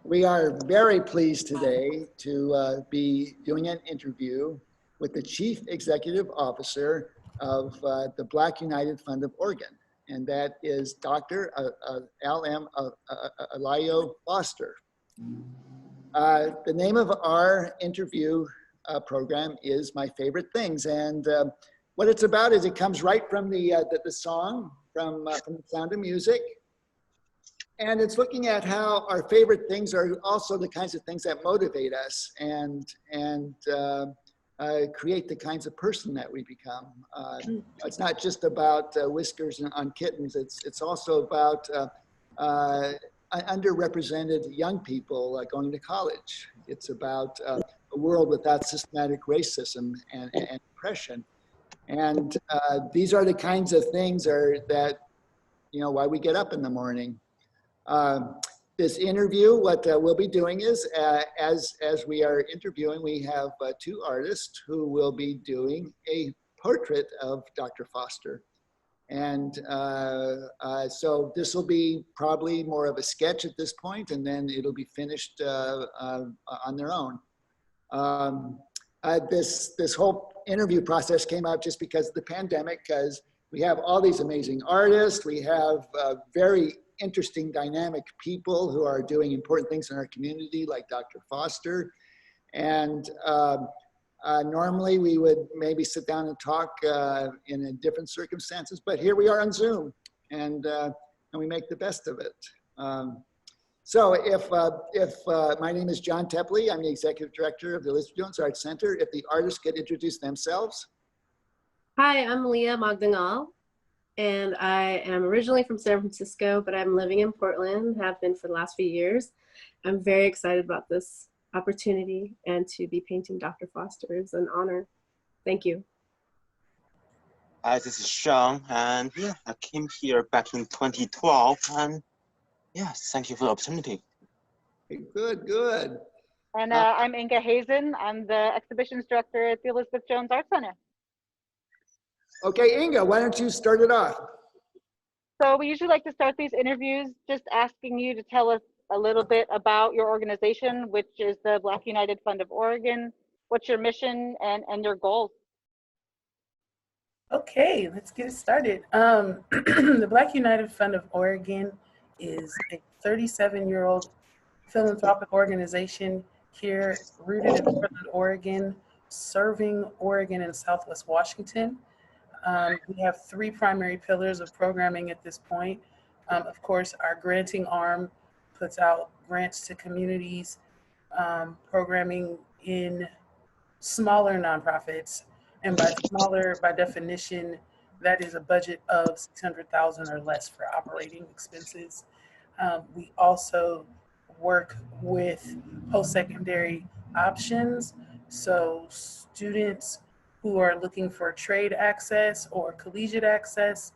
We are very pleased today to be doing an interview with the Chief Executive Officer of the Black United Fund of Oregon, and that is Dr. LM Alaiyo Foster. The name of our interview program is My Favorite Things, and what it's about is it comes right from the song, from the Sound of Music. And it's looking at how our favorite things are also the kinds of things that motivate us and create the kinds of person that we become. It's not just about whiskers on kittens. It's also about underrepresented young people going to college. It's about a world without systematic racism and oppression. And these are the kinds of things that, why we get up in the morning. This interview, what we'll be doing is, as we are interviewing, we have two artists who will be doing a portrait of Dr. Foster. And so this will be probably more of a sketch at this point, and then it'll be finished on their own. This whole interview process came out just because of the pandemic, because we have all these amazing artists, we have very interesting, dynamic people who are doing important things in our community, like Dr. Foster. And normally we would maybe sit down and talk in different circumstances, but here we are on Zoom, and we make the best of it. So if my name is John Tepley, I'm the Executive Director of the Elisabeth Jones Art Center. If the artists could introduce themselves. Hi, I'm Leah Magdangal, and I am originally from San Francisco, but I'm living in Portland, have been for the last few years. I'm very excited about this opportunity and to be painting Dr. Foster is an honor. Thank you. Hi, this is Sean, and yeah, I came here back in 2012, and yes, thank you for the opportunity. Good, good. And I'm Inga Hazen. I'm the exhibitions director at the Elisabeth Jones Art Center. Okay, Inga, why don't you start it off? So we usually like to start these interviews just asking you to tell us a little bit about your organization, which is the Black United Fund of Oregon. What's your mission and your goals? Okay, let's get it started. The Black United Fund of Oregon is a 37-year-old philanthropic organization here rooted in Portland, Oregon, serving Oregon and Southwest Washington. We have three primary pillars of programming at this point. Of course, our granting arm puts out grants to communities, programming in smaller nonprofits. And by smaller, by definition, that is a budget of $600,000 or less for operating expenses. We also work with post-secondary options. So students who are looking for trade access or collegiate access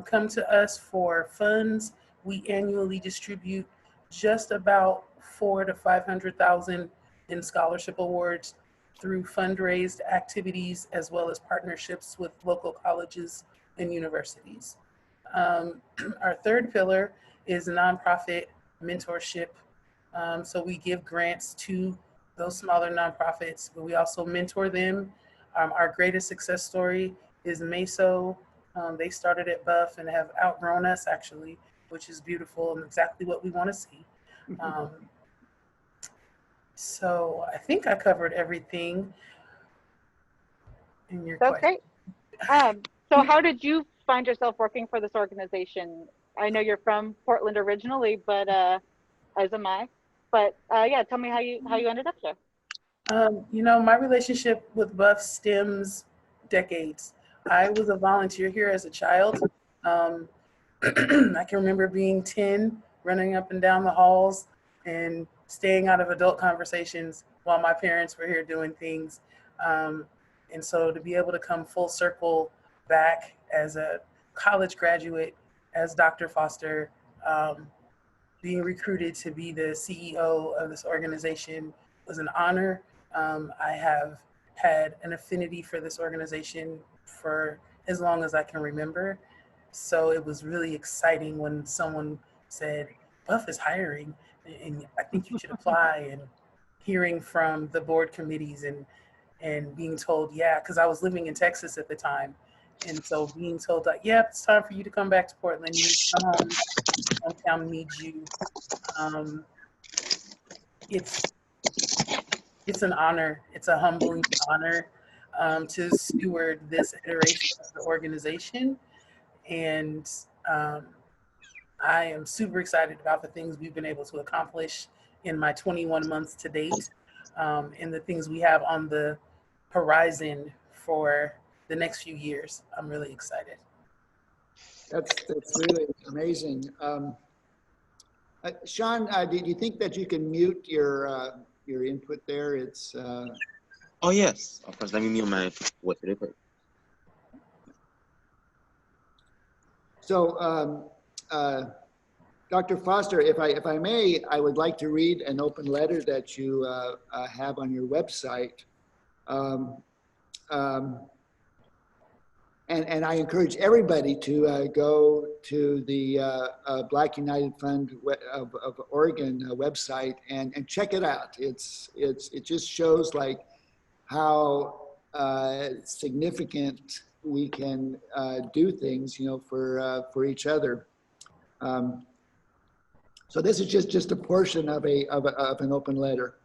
come to us for funds. We annually distribute just about $400,000 to $500,000 in scholarship awards through fundraised activities as well as partnerships with local colleges and universities. Our third pillar is nonprofit mentorship. So we give grants to those smaller nonprofits, but we also mentor them. Our greatest success story is Meso. They started at Buff and have outgrown us actually, which is beautiful and exactly what we want to see. So I think I covered everything in your question. Great. So how did you find yourself working for this organization? I know you're from Portland originally, but as am I. But yeah, tell me how you ended up there. My relationship with Buff stems decades. I was a volunteer here as a child. I can remember being 10, running up and down the halls and staying out of adult conversations while my parents were here doing things. And so to be able to come full circle back as a college graduate, as Dr. Foster, being recruited to be the CEO of this organization was an honor. I have had an affinity for this organization for as long as I can remember. So it was really exciting when someone said, Buff is hiring. and I think you should apply, and hearing from the board committees and being told, yeah, because I was living in Texas at the time. And so being told that, yeah, it's time for you to come back to Portland. You need to come home. Hometown needs you. Um, it's an honor. It's a humbling honor to steward this iteration of the organization. And I am super excited about the things we've been able to accomplish in my 21 months to date, and the things we have on the horizon for the next few years. I'm really excited. That's really amazing. Sean, do you think that you can mute your input there? It's Oh, yes, of course. Let me mute my voice really quick. so. Dr. Foster, if I may, I would like to read an open letter that you have on your website. And I encourage everybody to go to the Black United Fund of Oregon website and check it out. It just shows like how significant we can do things, for each other. So this is just a portion of an open letter.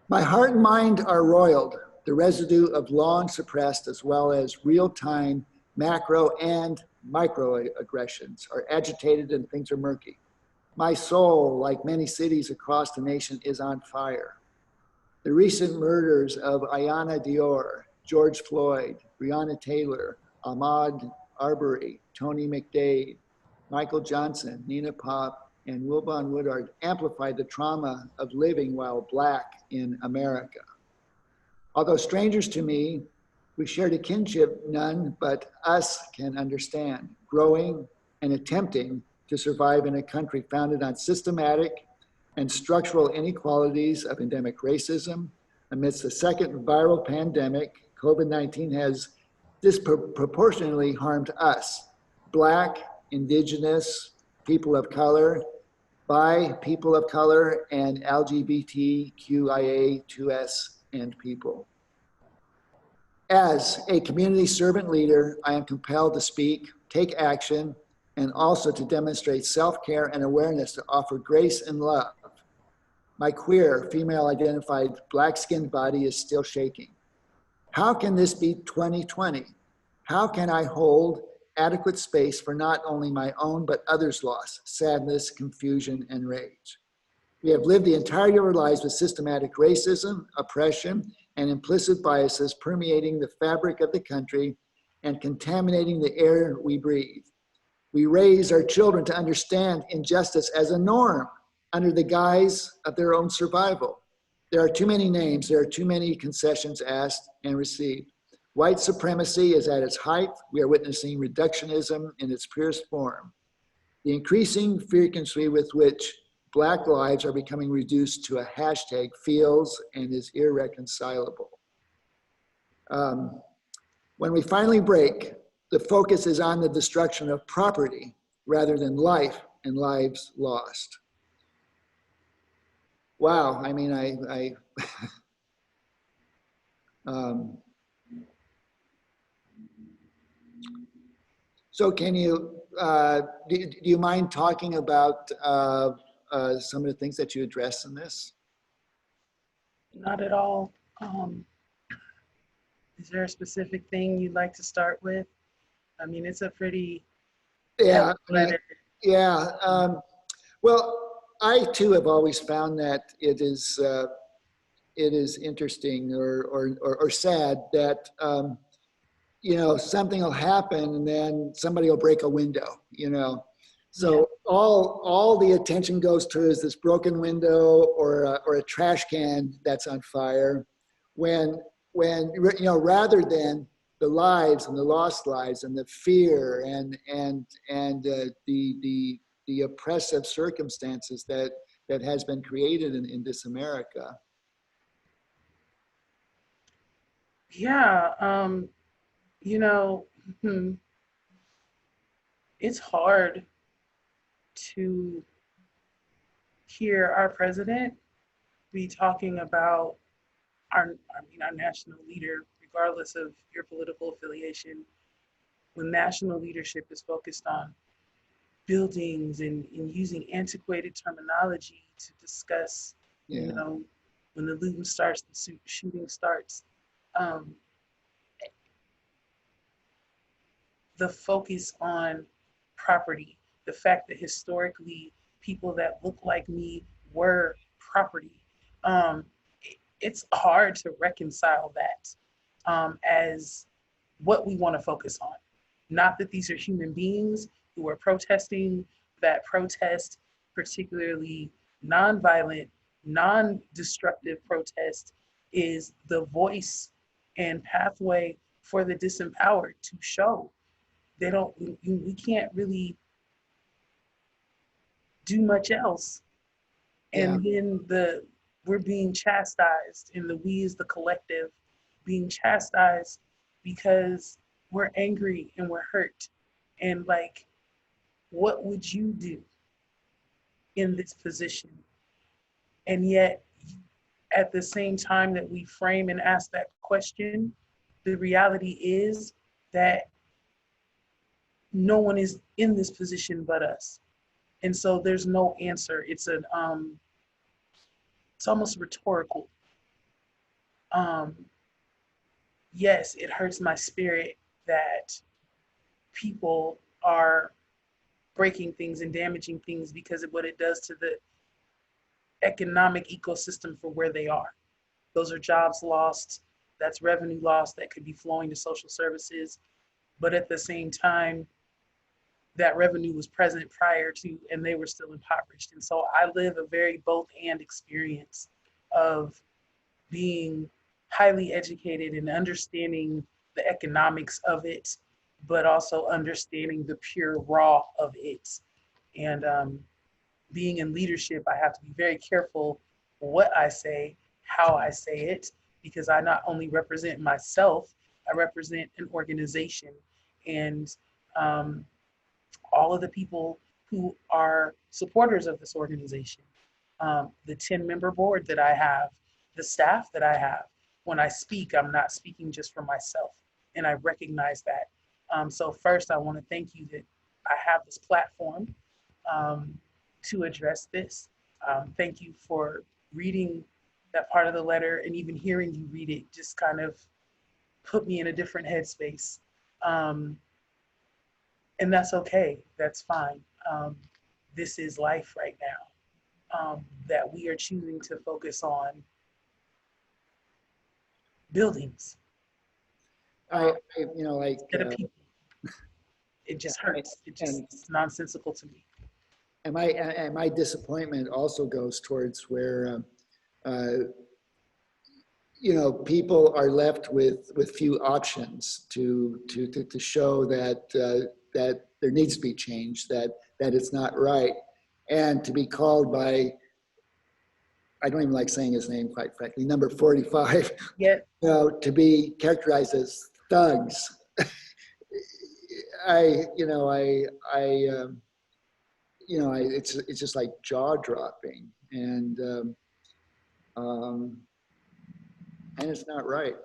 My heart and mind are roiled, the residue of long suppressed as well as real-time macro and microaggressions are agitated and things are murky. My soul, like many cities across the nation, is on fire. The recent murders of Ayanna Dior, George Floyd, Breonna Taylor, Ahmaud Arbery, Tony McDade, Michael Johnson, Nina Pop, and Wilbon Woodard amplified the trauma of living while Black in America. Although strangers to me, we shared a kinship none but us can understand, growing and attempting to survive in a country founded on systematic and structural inequalities of endemic racism. Amidst the second viral pandemic, COVID-19 has disproportionately harmed us, Black, Indigenous, people of color, by people of color, and LGBTQIA2S and people. As a community servant leader, I am compelled to speak, take action, and also to demonstrate self-care and awareness to offer grace and love. My queer, female-identified, Black-skinned body is still shaking. How can this be 2020? How can I hold adequate space for not only my own, but others' loss, sadness, confusion, and rage? We have lived the entirety of our lives with systematic racism, oppression, and implicit biases permeating the fabric of the country and contaminating the air we breathe. We raise our children to understand injustice as a norm under the guise of their own survival. There are too many names, there are too many concessions asked and received. White supremacy is at its height. We are witnessing reductionism in its purest form. The increasing frequency with which Black lives are becoming reduced to a hashtag feels and is irreconcilable. When we finally break, the focus is on the destruction of property rather than life and lives lost. Wow, I mean, so can you, do you mind talking about some of the things that you address in this? Not at all. Is there a specific thing you'd like to start with? I mean, it's a pretty Yeah, letter. Well, I too have always found that it is interesting or sad that something will happen and then somebody will break a window, So yeah. all the attention goes to this broken window or a trash can that's on fire, when rather than the lives and the lost lives and the fear and the oppressive circumstances that has been created in this America. Yeah, it's hard to hear our president be talking about our national leader, regardless of your political affiliation, when national leadership is focused on buildings and using antiquated terminology to discuss, Yeah. you know, when the looting starts, the shooting starts. Um, the focus on property, the fact that historically people that look like me were property. Um, it's hard to reconcile that as what we want to focus on. Not that these are human beings who are protesting, that protest, particularly nonviolent, non-destructive protest, is the voice and pathway for the disempowered to show. They don't, we can't really do much else. Yeah. And then we're being chastised, and the we is the collective being chastised because we're angry and we're hurt. And like, what would you do in this position? And yet, at the same time that we frame and ask that question, the reality is that no one is in this position but us. And so there's no answer. It's almost rhetorical. Yes, it hurts my spirit that people are breaking things and damaging things because of what it does to the economic ecosystem for where they are. Those are jobs lost, that's revenue lost that could be flowing to social services. But at the same time, that revenue was present prior to, and they were still impoverished. And so I live a very both and experience of being highly educated and understanding the economics of it, but also understanding the pure raw of it. And being in leadership, I have to be very careful what I say, how I say it, because I not only represent myself, I represent an organization. And all of the people who are supporters of this organization, the 10-member board that I have, the staff that I have. When I speak, I'm not speaking just for myself, and I recognize that. So first, I want to thank you that I have this platform to address this. Thank you for reading that part of the letter, and even hearing you read it just kind of put me in a different headspace. And that's okay, that's fine. This is life right now, that we are choosing to focus on buildings. You know, like, Instead of people. It just hurts. It's nonsensical to me. and my disappointment also goes towards where, you know, people are left with few options to show that that there needs to be change, that it's not right, and to be called by, I don't even like saying his name, quite frankly, number 45, Yeah. you know, to be characterized as thugs. It's just like jaw dropping, and it's not right.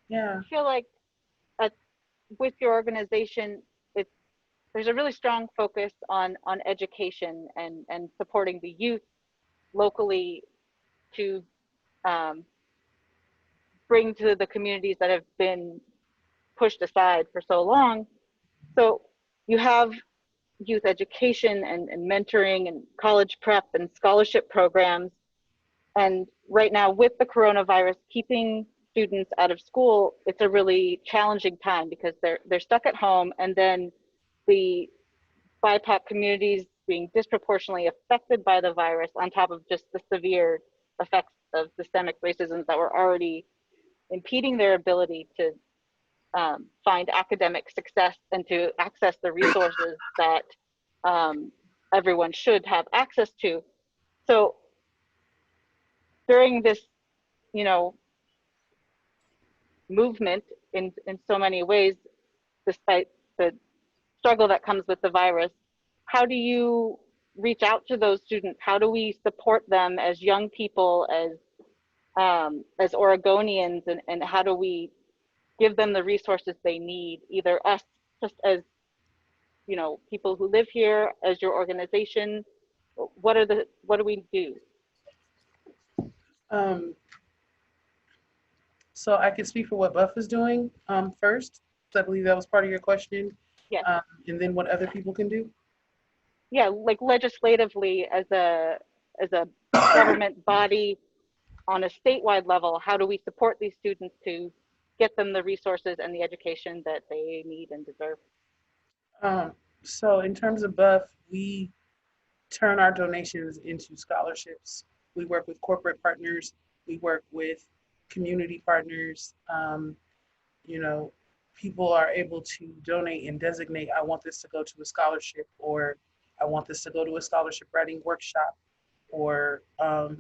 Yeah. I feel like with your organization, there's a really strong focus on education and supporting the youth locally to bring to the communities that have been pushed aside for so long. So you have youth education and mentoring and college prep and scholarship programs. And right now with the coronavirus, keeping students out of school, it's a really challenging time because they're stuck at home, and then the BIPOC communities being disproportionately affected by the virus on top of just the severe effects of systemic racism that were already impeding their ability to find academic success and to access the resources that everyone should have access to. So during this, you know, movement in so many ways, despite the struggle that comes with the virus. How do you reach out to those students? How do we support them as young people, as Oregonians, and how do we give them the resources they need, either us just as, you know, people who live here, as your organization? What do we do? Um, so I can speak for what Buff is doing first. So I believe that was part of your question. Yes. And then what other people can do. Yeah, like legislatively, as a government body on a statewide level, how do we support these students to get them the resources and the education that they need and deserve? So in terms of Buff, we turn our donations into scholarships. We work with corporate partners. We work with community partners. You know, people are able to donate and designate, I want this to go to a scholarship, or I want this to go to a scholarship writing workshop, or I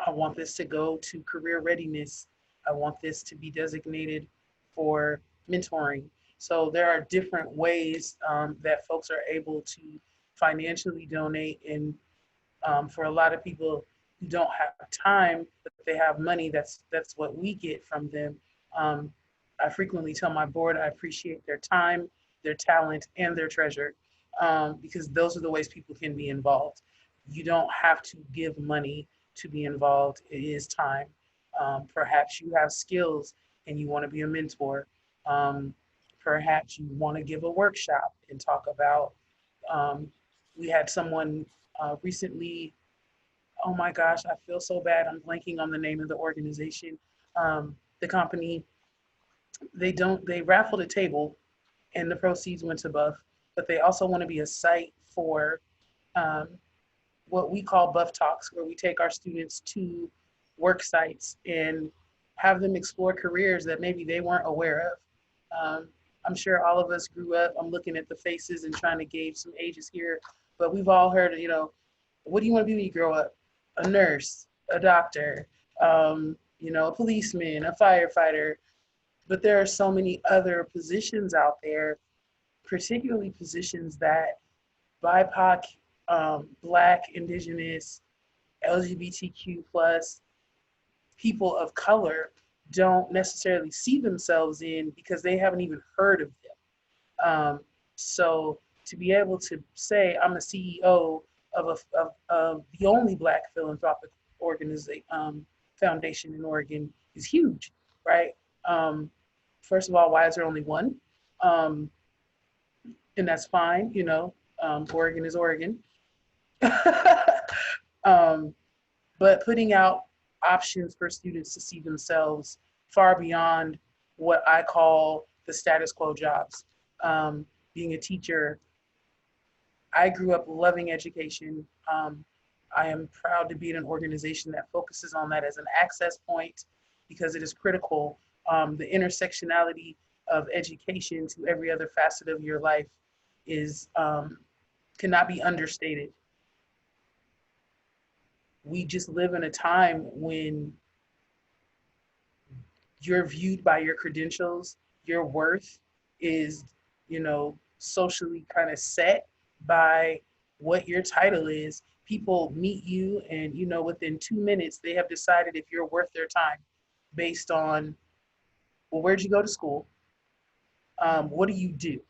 want this to go to career readiness. I want this to be designated for mentoring. So there are different ways that folks are able to financially donate. And for a lot of people who don't have time, but they have money, that's what we get from them. I frequently tell my board I appreciate their time, their talent, and their treasure, because those are the ways people can be involved. You don't have to give money to be involved. It is time. Perhaps you have skills and you want to be a mentor. Perhaps you want to give a workshop and talk about, we had someone recently, oh my gosh, I feel so bad. I'm blanking on the name of the organization. The company, they raffled a table and the proceeds went to Buff, but they also want to be a site for what we call Buff Talks, where we take our students to work sites and have them explore careers that maybe they weren't aware of. I'm sure all of us grew up, I'm looking at the faces and trying to gauge some ages here, but we've all heard, you know, what do you want to be when you grow up? A nurse, a doctor, you know, a policeman, a firefighter. But there are so many other positions out there, particularly positions that BIPOC, Black, Indigenous, LGBTQ plus people of color don't necessarily see themselves in because they haven't even heard of them. So to be able to say I'm a CEO of the only Black philanthropic foundation in Oregon is huge, right? First of all, why is there only one? And that's fine, you know, Oregon is Oregon. But putting out options for students to see themselves far beyond what I call the status quo jobs. Being a teacher, I grew up loving education. I am proud to be in an organization that focuses on that as an access point because it is critical. The intersectionality of education to every other facet of your life is cannot be understated. We just live in a time when you're viewed by your credentials, your worth is, you know, socially kind of set by what your title is. People meet you and, you know, within 2 minutes, they have decided if you're worth their time based on, well, where'd you go to school? What do you do?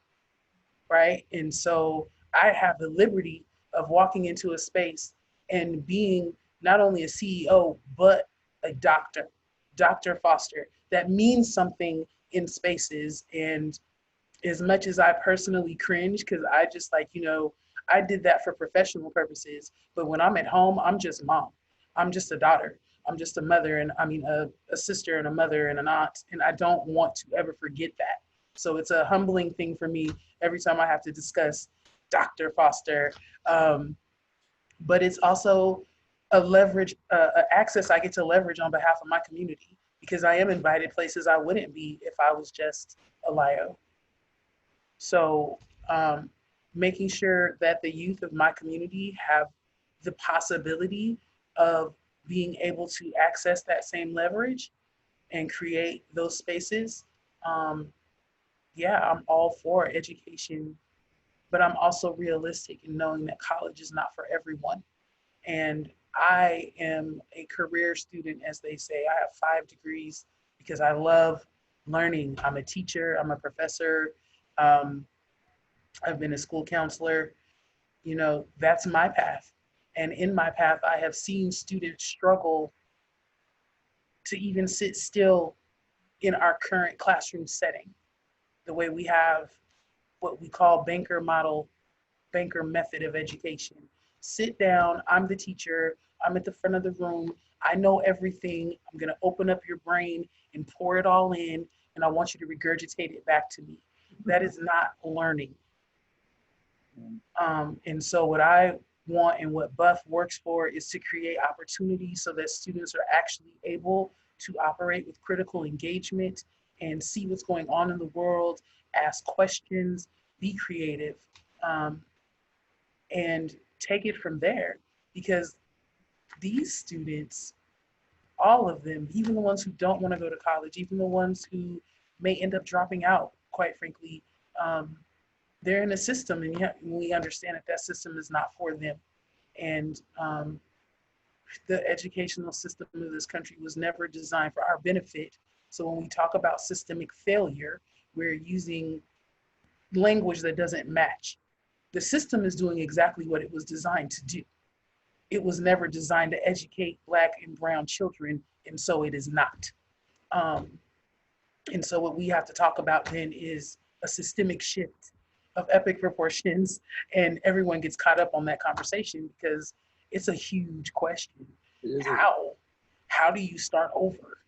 Right? And so I have the liberty of walking into a space and being not only a CEO, but a doctor, Dr. Foster. That means something in spaces. And as much as I personally cringe, because I just like, you know, I did that for professional purposes, but when I'm at home, I'm just mom. I'm just a daughter. I'm just a mother, and I mean, a sister and a mother and an aunt, and I don't want to ever forget that. So it's a humbling thing for me every time I have to discuss Dr. Foster. But it's also a leverage, access I get to leverage on behalf of my community because I am invited places I wouldn't be if I was just Alaiyo. So making sure that the youth of my community have the possibility of being able to access that same leverage and create those spaces yeah, I'm all for education, but I'm also realistic in knowing that college is not for everyone. And I am a career student, as they say. I have 5 degrees because I love learning. I'm a teacher, I'm a professor, um, I've been a school counselor. You know, that's my path. And in my path, I have seen students struggle to even sit still in our current classroom setting, the way we have what we call banker method of education. Sit down, I'm the teacher, I'm at the front of the room, I know everything, I'm gonna open up your brain and pour it all in, and I want you to regurgitate it back to me. That is not learning. And so what I want and what Buff works for is to create opportunities so that students are actually able to operate with critical engagement and see what's going on in the world, ask questions, be creative, um, and take it from there. Because these students, all of them, even the ones who don't want to go to college, even the ones who may end up dropping out, quite frankly, um, they're in a system, and yet we understand that that system is not for them. And the educational system of this country was never designed for our benefit. So when we talk about systemic failure, we're using language that doesn't match. The system is doing exactly what it was designed to do. It was never designed to educate Black and brown children, and so it is not. Um, and so what we have to talk about then is a systemic shift of epic proportions, and everyone gets caught up on that conversation because it's a huge question. How do you start over?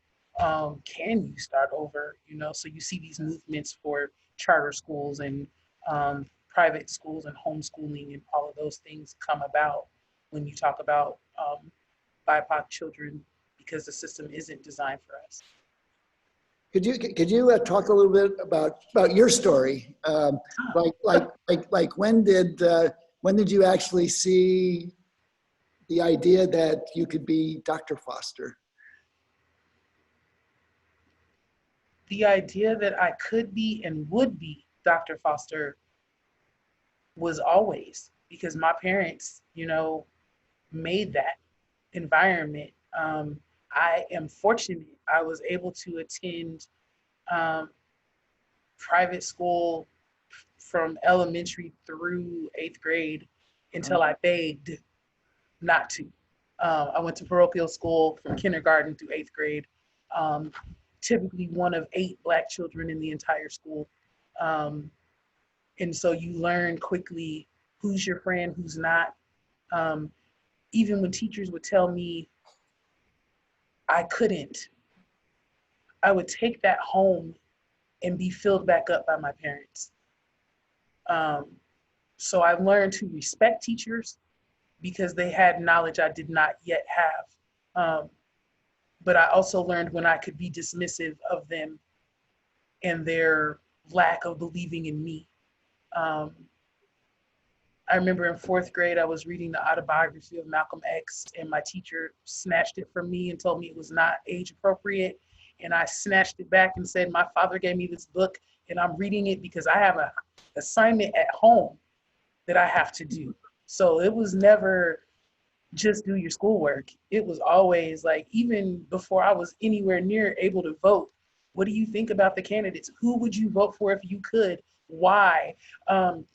Can you start over? You know, so you see these movements for charter schools and private schools and homeschooling and all of those things come about when you talk about BIPOC children, because the system isn't designed for us. Could you talk a little bit about your story? Like when did you actually see the idea that you could be Dr. Foster? The idea that I could be and would be Dr. Foster was always, because my parents, you know, made that environment. I am fortunate. I was able to attend private school from elementary through 8th grade until I begged not to. I went to parochial school from kindergarten through 8th grade. Typically one of 8 Black children in the entire school. And so you learn quickly who's your friend, who's not. Even when teachers would tell me I couldn't, I would take that home and be filled back up by my parents. So I learned to respect teachers because they had knowledge I did not yet have. But I also learned when I could be dismissive of them and their lack of believing in me. I remember in 4th grade, I was reading the autobiography of Malcolm X, and my teacher snatched it from me and told me it was not age appropriate. And I snatched it back and said, my father gave me this book and I'm reading it because I have an assignment at home that I have to do. So it was never just do your schoolwork. It was always like, even before I was anywhere near able to vote, what do you think about the candidates? Who would you vote for if you could? Why?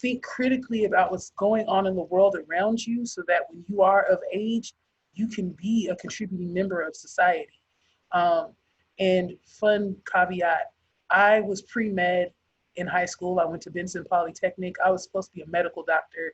Think critically about what's going on in the world around you so that when you are of age, you can be a contributing member of society. And fun caveat, I was pre-med in high school. I went to Benson Polytechnic. I was supposed to be a medical doctor.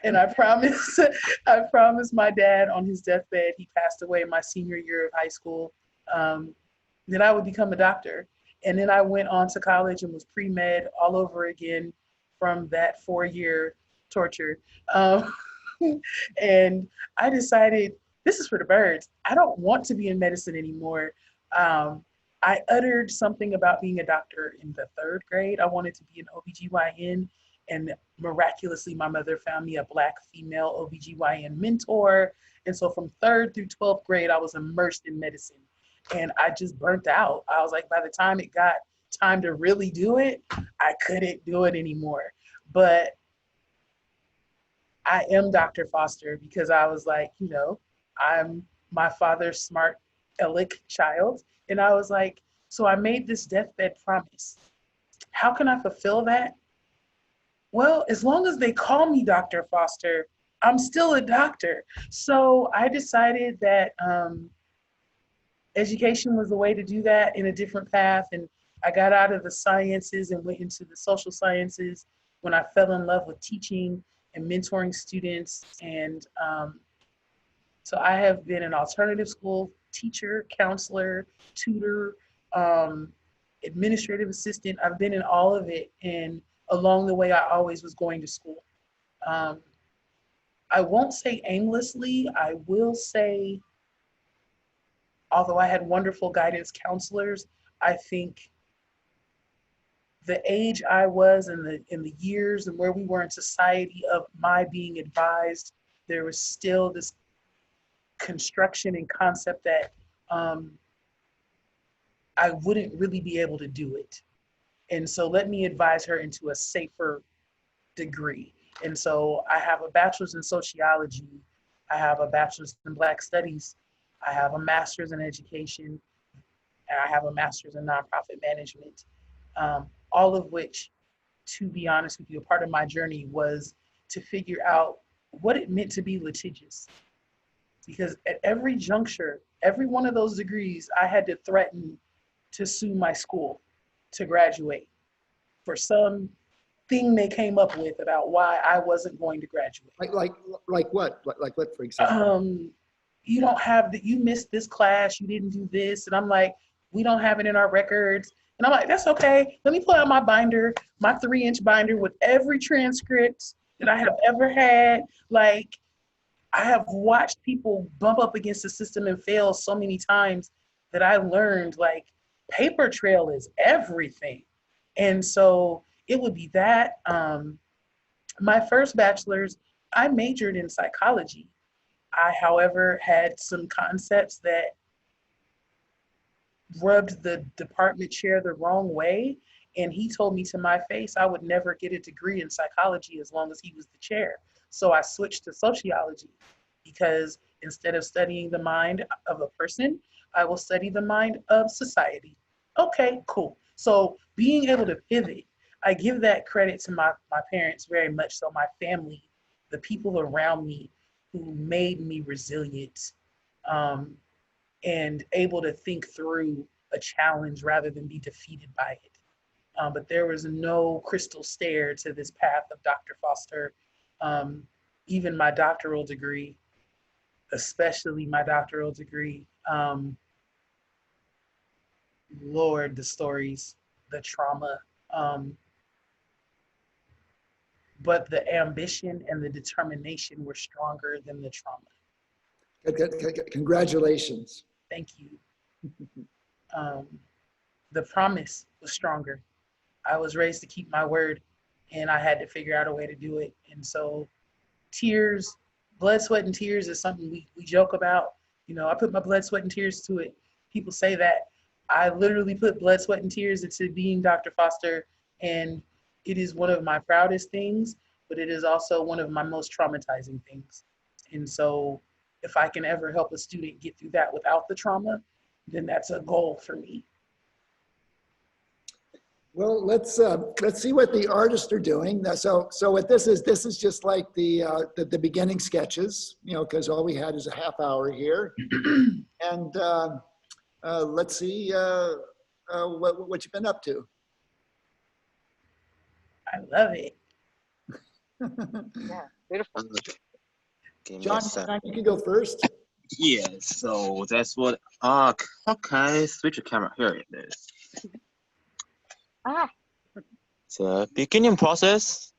And I promised my dad on his deathbed, he passed away my senior year of high school, that I would become a doctor. And then I went on to college and was pre-med all over again from that 4-year torture. And I decided, this is for the birds. I don't want to be in medicine anymore. I uttered something about being a doctor in the 3rd grade. I wanted to be an OBGYN, and miraculously, my mother found me a Black female OBGYN mentor. And so from 3rd through 12th grade, I was immersed in medicine. and I just burnt out. I was like, by the time it got time to really do it, I couldn't do it anymore. But I am Dr. Foster because I was like, I'm my father's smart aleck child. And I was like, so I made this deathbed promise. How can I fulfill that? Well, as long as they call me Dr. Foster, I'm still a doctor. So I decided that education was the way to do that in a different path. And I got out of the sciences and went into the social sciences when I fell in love with teaching and mentoring students. And so I have been an alternative school teacher, counselor, tutor, administrative assistant. I've been in all of it. And along the way, I always was going to school. I won't say aimlessly. I will say, although I had wonderful guidance counselors, I think the age I was in the years and where we were in society of my being advised, there was still this construction and concept that I wouldn't really be able to do it. And so let me advise her into a safer degree. And so I have a bachelor's in sociology. I have a bachelor's in Black studies. I have a master's in education. And I have a master's in nonprofit management. All of which, to be honest with you, a part of my journey was to figure out what it meant to be litigious. Because at every juncture, every one of those degrees, I had to threaten to sue my school to graduate for some thing they came up with about why I wasn't going to graduate. Like what? Like what, for example? You don't have that, you missed this class, you didn't do this. And I'm like, we don't have it in our records. And I'm like, that's okay. Let me pull out my binder, my 3-inch binder with every transcript that I have ever had. Like, I have watched people bump up against the system and fail so many times that I learned, like, paper trail is everything. And so it would be that. My first bachelor's, I majored in psychology. I, however, had some concepts that rubbed the department chair the wrong way. And he told me to my face I would never get a degree in psychology as long as he was the chair. So I switched to sociology because instead of studying the mind of a person, I will study the mind of society. Okay, cool. So being able to pivot, I give that credit to my parents very much. So my family, the people around me who made me resilient and able to think through a challenge rather than be defeated by it. But there was no crystal stair to this path of Dr. Foster. Even my doctoral degree, especially my doctoral degree, Lord, the stories, the trauma, but the ambition and the determination were stronger than the trauma. Congratulations. Thank you. The promise was stronger. I was raised to keep my word, and I had to figure out a way to do it. And so tears, blood, sweat, and tears is something we joke about. You know, I put my blood, sweat, and tears to it. People say that. I literally put blood, sweat, and tears into being Dr. Foster, and it is one of my proudest things, but it is also one of my most traumatizing things. And so if I can ever help a student get through that without the trauma, then that's a goal for me. Well, let's see what the artists are doing. So what this is just like the beginning sketches, you know, because all we had is a half hour here, and let's see what you've been up to. I love it. Yeah, beautiful. John, you can go first. Yeah, so that's what, how can I switch the camera? Here it is. Ah, The beginning process.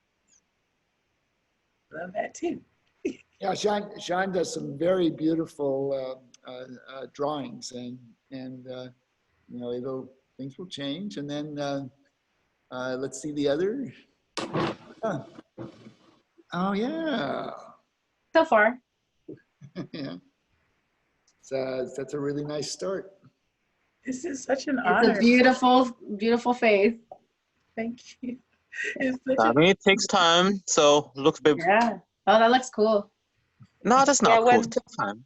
Love that too. Yeah, Sean does some very beautiful drawings, and you know, things will change, and then let's see the other. Oh yeah. So far. Yeah. So that's a really nice start. This is such an It's honor. a beautiful, beautiful face. Thank you. It's such I an mean, it takes time, so look, babe. Yeah. Oh, that looks cool. No, that's Yeah, not cool. when Take time.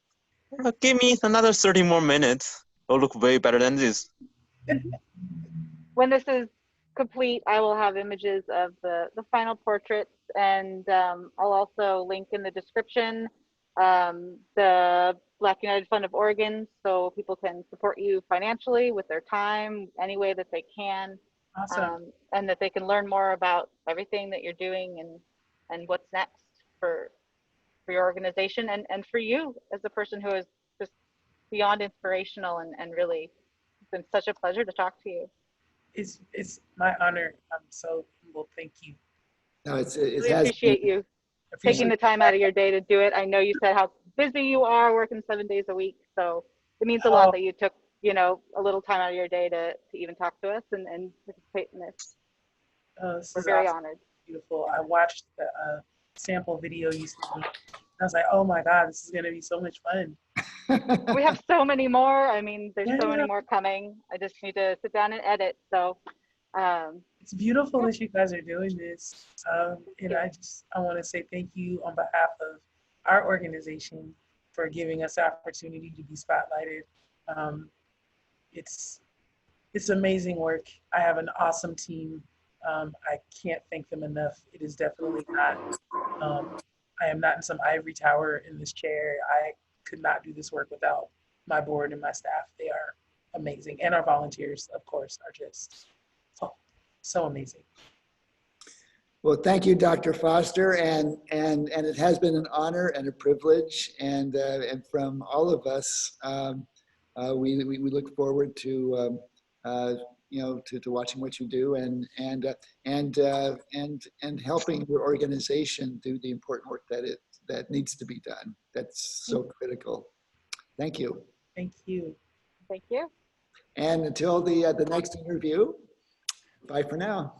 Give me another 30 more minutes. It'll look way better than this. when this is complete, I will have images of the final portraits, and I'll also link in the description the Black United Fund of Oregon, so people can support you financially with their time any way that they can, awesome. and that they can learn more about everything that you're doing and what's next for your organization and for you as a person who is just beyond inspirational and really it's been such a pleasure to talk to you. It's my honor. I'm so humble. Thank you. No, it Really has been. appreciate you taking Appreciate the time out of your day to do it. I know you said how busy you are working 7 days a week, so it means a lot Oh, that you took, a little time out of your day to even talk to us and participate in this. this We're is very awesome. honored. Beautiful. I watched the sample video you sent me. I was like, oh my God, this is gonna be so much fun. We have so many more. I mean, there's so many Yeah, more coming. I just need to sit down and edit. So, it's beautiful yeah, that you guys are doing this. And I want to say thank you on behalf of our organization for giving us the opportunity to be spotlighted. Um, it's it's amazing work. I have an awesome team. I can't thank them enough. It is definitely not. I am not in some ivory tower in this chair. I could not do this work without my board and my staff. They are amazing, and our volunteers, of course, are just so amazing. Well, thank you, Dr. Foster, and it has been an honor and a privilege, and from all of us, we look forward to to watching what you do and helping your organization do the important work that needs to be done. That's so critical. Thank you. Thank you. thank you. And until the next interview, bye for now.